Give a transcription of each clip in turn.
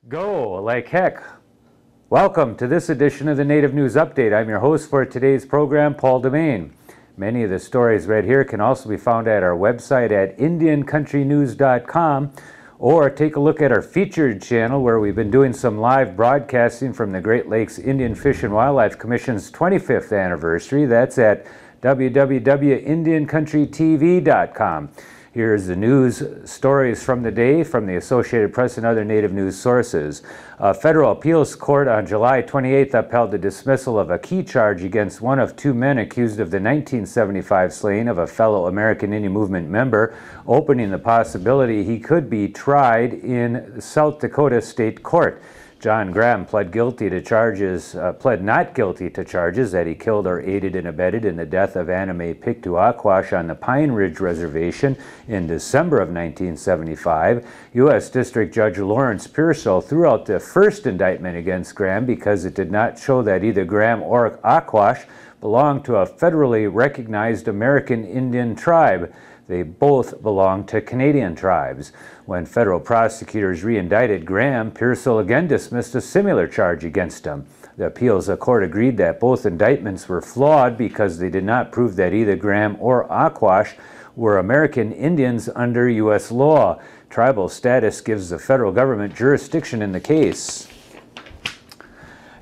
Go like heck. Welcome to this edition of the Native News Update. I'm your host for today's program, Paul Demain. Many of the stories read here can also be found at our website at indiancountrynews.com, or take a look at our featured channel where we've been doing some live broadcasting from the Great Lakes Indian Fish and Wildlife Commission's 25th anniversary. That's at www.indiancountrytv.com. Here's the news stories from the day from the Associated Press and other Native news sources. A federal appeals court on July 28th upheld the dismissal of a key charge against one of two men accused of the 1975 slaying of a fellow American Indian Movement member, opening the possibility he could be tried in South Dakota State Court. John Graham pled not guilty to charges that he killed or aided and abetted in the death of Anime Piktuakwash on the Pine Ridge Reservation in December of 1975. U.S. District Judge Lawrence Pearsall threw out the first indictment against Graham because it did not show that either Graham or Akwash belonged to a federally recognized American Indian tribe. They both belong to Canadian tribes. When federal prosecutors re-indicted Graham, Pearsall again dismissed a similar charge against him. The appeals court agreed that both indictments were flawed because they did not prove that either Graham or Akwash were American Indians under U.S. law. Tribal status gives the federal government jurisdiction in the case.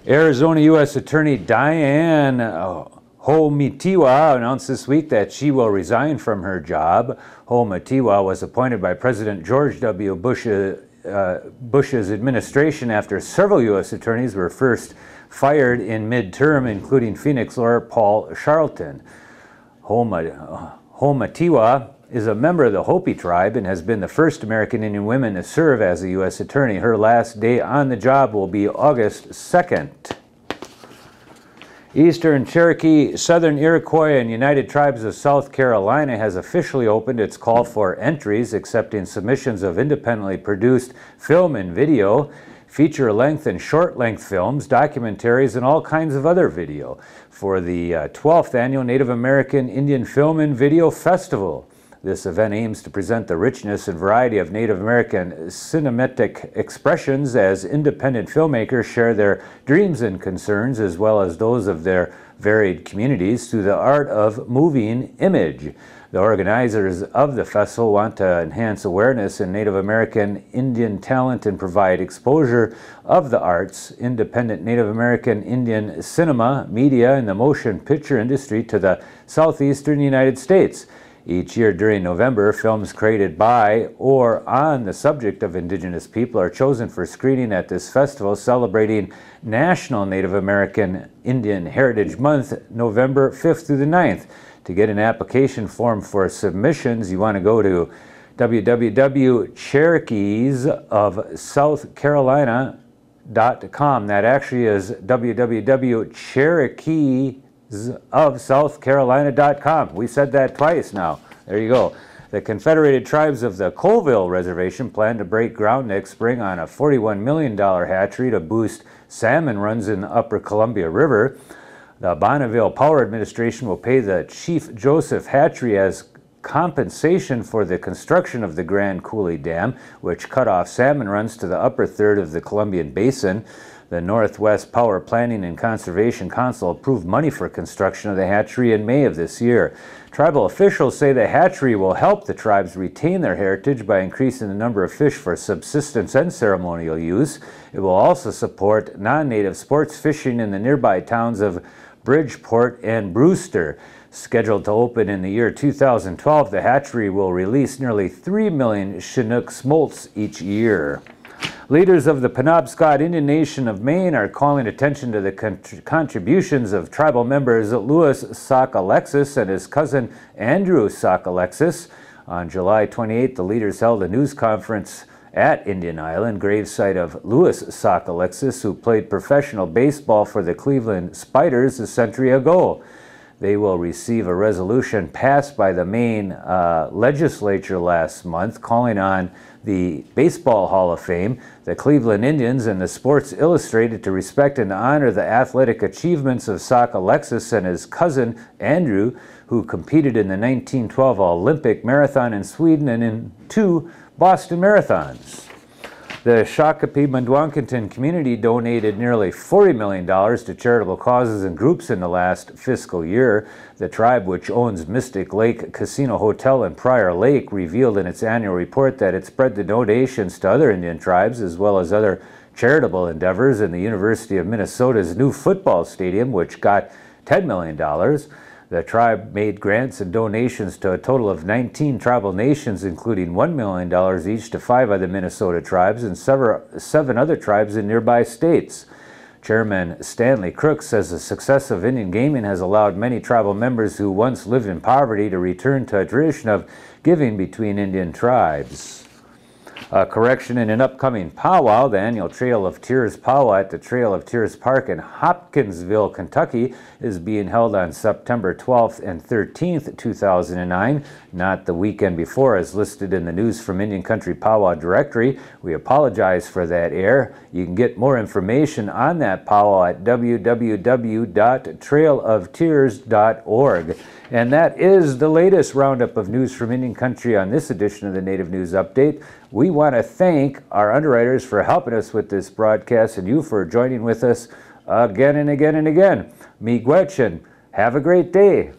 Arizona U.S. Attorney Diane Ho-Mitiwa announced this week that she will resign from her job. Ho-Mitiwa was appointed by President George W. Bush's administration after several U.S. attorneys were first fired in midterm, including Phoenix lawyer Paul Charlton. Ho-Mitiwa is a member of the Hopi tribe and has been the first American Indian woman to serve as a U.S. attorney. Her last day on the job will be August 2nd. Eastern Cherokee, Southern Iroquois, and United Tribes of South Carolina has officially opened its call for entries, accepting submissions of independently produced film and video, feature-length and short-length films, documentaries, and all kinds of other video for the 12th Annual Native American Indian Film and Video Festival. This event aims to present the richness and variety of Native American cinematic expressions as independent filmmakers share their dreams and concerns, as well as those of their varied communities, through the art of moving image. The organizers of the festival want to enhance awareness in Native American Indian talent and provide exposure of the arts, independent Native American Indian cinema, media, and the motion picture industry to the southeastern United States. Each year during November, films created by or on the subject of Indigenous people are chosen for screening at this festival, celebrating National Native American Indian Heritage Month, November 5th through the 9th. To get an application form for submissions, you want to go to www.cherokeesofsouthcarolina.com. That actually is www.cherokeesofsouthcarolina.com. We said that twice now. There you go. The Confederated Tribes of the Colville Reservation plan to break ground next spring on a $41 million hatchery to boost salmon runs in the Upper Columbia River. The Bonneville Power Administration will pay the Chief Joseph Hatchery as compensation for the construction of the Grand Coulee Dam, which cut off salmon runs to the upper third of the Columbian Basin. The Northwest Power Planning and Conservation Council approved money for construction of the hatchery in May of this year. Tribal officials say the hatchery will help the tribes retain their heritage by increasing the number of fish for subsistence and ceremonial use. It will also support non-native sports fishing in the nearby towns of Bridgeport and Brewster. Scheduled to open in the year 2012, the hatchery will release nearly 3 million Chinook smolts each year. Leaders of the Penobscot Indian Nation of Maine are calling attention to the contributions of tribal members Louis Sauk-Alexis and his cousin Andrew Sauk-Alexis. On July 28th, the leaders held a news conference at Indian Island, gravesite of Louis Sauk-Alexis, who played professional baseball for the Cleveland Spiders a century ago. They will receive a resolution passed by the Maine legislature last month calling on the Baseball Hall of Fame, the Cleveland Indians, and the Sports Illustrated to respect and honor the athletic achievements of Sauk-Alexis and his cousin Andrew, who competed in the 1912 Olympic Marathon in Sweden and in 2 Boston Marathons. The Shakopee Mdewakanton community donated nearly $40 million to charitable causes and groups in the last fiscal year. The tribe, which owns Mystic Lake Casino Hotel in Prior Lake, revealed in its annual report that it spread the donations to other Indian tribes as well as other charitable endeavors in the University of Minnesota's new football stadium, which got $10 million. The tribe made grants and donations to a total of 19 tribal nations, including $1 million each to 5 other Minnesota tribes and 7 other tribes in nearby states. Chairman Stanley Crook says the success of Indian gaming has allowed many tribal members who once lived in poverty to return to a tradition of giving between Indian tribes. A correction in an upcoming powwow, the annual Trail of Tears powwow at the Trail of Tears Park in Hopkinsville, Kentucky, is being held on September 12th and 13th, 2009, not the weekend before as listed in the News from Indian Country Powwow directory. We apologize for that error. You can get more information on that powwow at www.trailoftears.org. And that is the latest roundup of news from Indian Country on this edition of the Native News Update. We want to thank our underwriters for helping us with this broadcast and you for joining with us again and again and again. Miigwech, and have a great day.